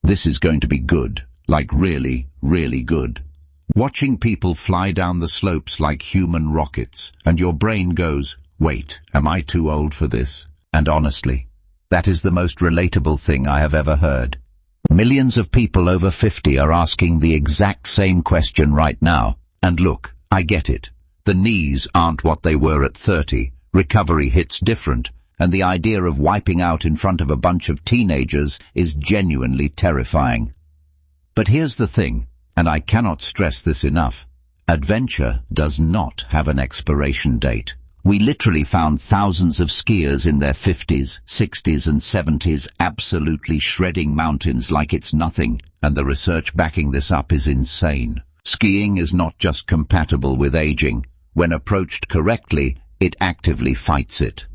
This is going to be good, like really, really good. Watching people fly down the slopes like human rockets, and your brain goes, wait, am I too old for this? And honestly, that is the most relatable thing I have ever heard. Millions of people over 50 are asking the exact same question right now. And look, I get it. The knees aren't what they were at 30, recovery hits different, and the idea of wiping out in front of a bunch of teenagers is genuinely terrifying. But here's the thing, and I cannot stress this enough. Adventure does not have an expiration date. We literally found thousands of skiers in their 50s, 60s and 70s absolutely shredding mountains like it's nothing, and the research backing this up is insane. Skiing is not just compatible with aging. When approached correctly, it actively fights it.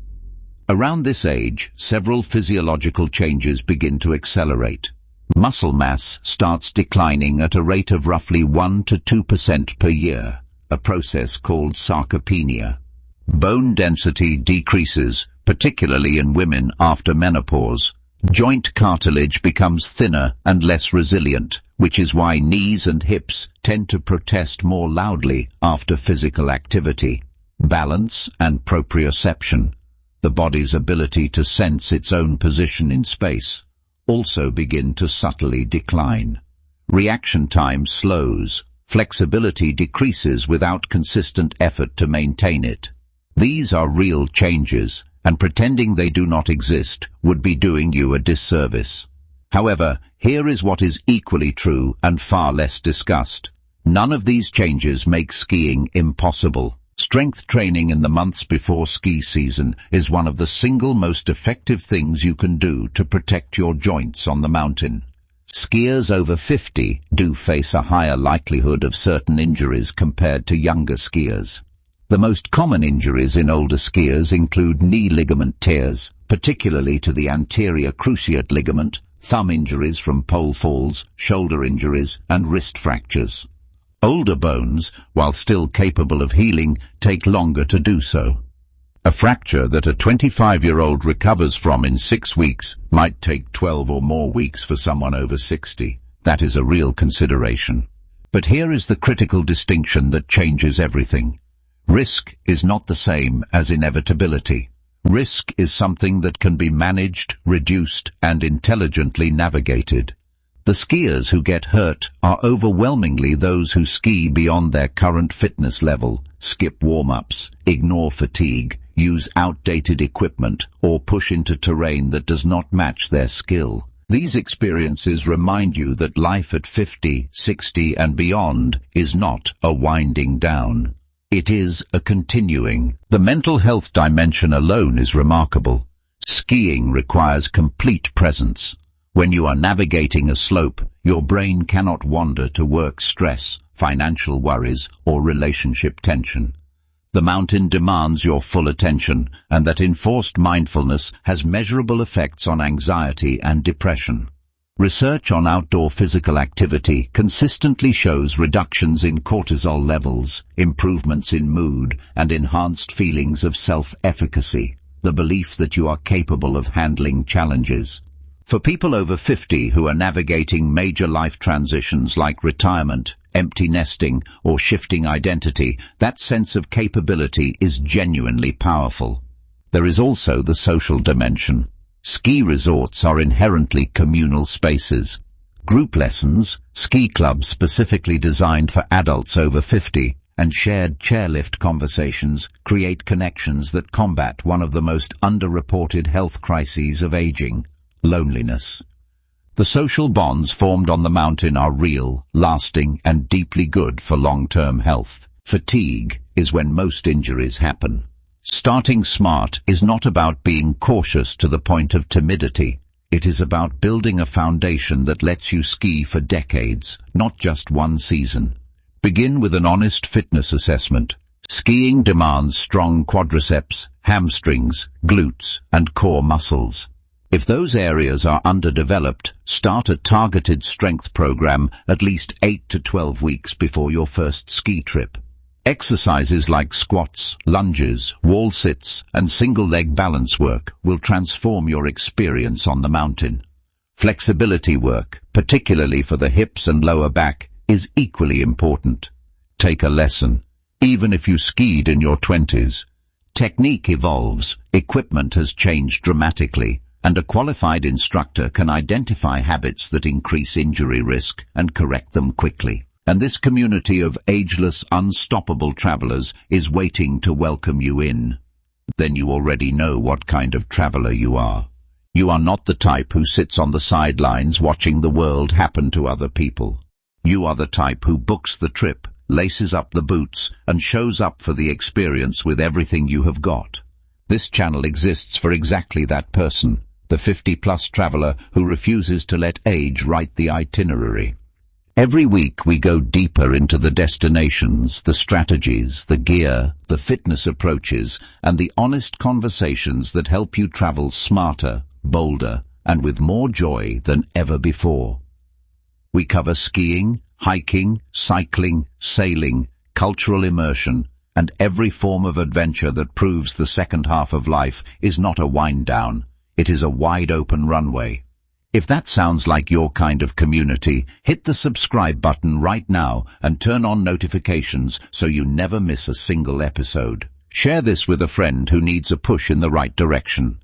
Around this age, several physiological changes begin to accelerate. Muscle mass starts declining at a rate of roughly 1 to 2% per year, a process called sarcopenia. Bone density decreases, particularly in women after menopause. Joint cartilage becomes thinner and less resilient, which is why knees and hips tend to protest more loudly after physical activity. Balance and proprioception, the body's ability to sense its own position in space, also begin to subtly decline. Reaction time slows. Flexibility decreases without consistent effort to maintain it. These are real changes, and pretending they do not exist would be doing you a disservice. However, here is what is equally true and far less discussed. None of these changes make skiing impossible. Strength training in the months before ski season is one of the single most effective things you can do to protect your joints on the mountain. Skiers over 50 do face a higher likelihood of certain injuries compared to younger skiers. The most common injuries in older skiers include knee ligament tears, particularly to the anterior cruciate ligament, thumb injuries from pole falls, shoulder injuries, and wrist fractures. Older bones, while still capable of healing, take longer to do so. A fracture that a 25-year-old recovers from in 6 weeks might take 12 or more weeks for someone over 60. That is a real consideration. But here is the critical distinction that changes everything. Risk is not the same as inevitability. Risk is something that can be managed, reduced, and intelligently navigated. The skiers who get hurt are overwhelmingly those who ski beyond their current fitness level, skip warm-ups, ignore fatigue, use outdated equipment, or push into terrain that does not match their skill. These experiences remind you that life at 50, 60, and beyond is not a winding down. It is a continuing. The mental health dimension alone is remarkable. Skiing requires complete presence. When you are navigating a slope, your brain cannot wander to work stress, financial worries, or relationship tension. The mountain demands your full attention, and that enforced mindfulness has measurable effects on anxiety and depression. Research on outdoor physical activity consistently shows reductions in cortisol levels, improvements in mood, and enhanced feelings of self-efficacy, the belief that you are capable of handling challenges. For people over 50 who are navigating major life transitions like retirement, empty nesting, or shifting identity, that sense of capability is genuinely powerful. There is also the social dimension. Ski resorts are inherently communal spaces. Group lessons, ski clubs specifically designed for adults over 50, and shared chairlift conversations create connections that combat one of the most underreported health crises of aging: loneliness. The social bonds formed on the mountain are real, lasting, and deeply good for long-term health. Fatigue is when most injuries happen. Starting smart is not about being cautious to the point of timidity. It is about building a foundation that lets you ski for decades, not just one season. Begin with an honest fitness assessment. Skiing demands strong quadriceps, hamstrings, glutes, and core muscles. If those areas are underdeveloped, start a targeted strength program at least 8 to 12 weeks before your first ski trip. Exercises like squats, lunges, wall sits, and single-leg balance work will transform your experience on the mountain. Flexibility work, particularly for the hips and lower back, is equally important. Take a lesson. Even if you skied in your 20s, technique evolves, equipment has changed dramatically, and a qualified instructor can identify habits that increase injury risk and correct them quickly. And this community of ageless, unstoppable travelers is waiting to welcome you in. Then you already know what kind of traveler you are. You are not the type who sits on the sidelines watching the world happen to other people. You are the type who books the trip, laces up the boots, and shows up for the experience with everything you have got. This channel exists for exactly that person, the 50-plus traveler who refuses to let age write the itinerary. Every week we go deeper into the destinations, the strategies, the gear, the fitness approaches, and the honest conversations that help you travel smarter, bolder, and with more joy than ever before. We cover skiing, hiking, cycling, sailing, cultural immersion, and every form of adventure that proves the second half of life is not a wind-down, it is a wide-open runway. If that sounds like your kind of community, hit the subscribe button right now and turn on notifications so you never miss a single episode. Share this with a friend who needs a push in the right direction.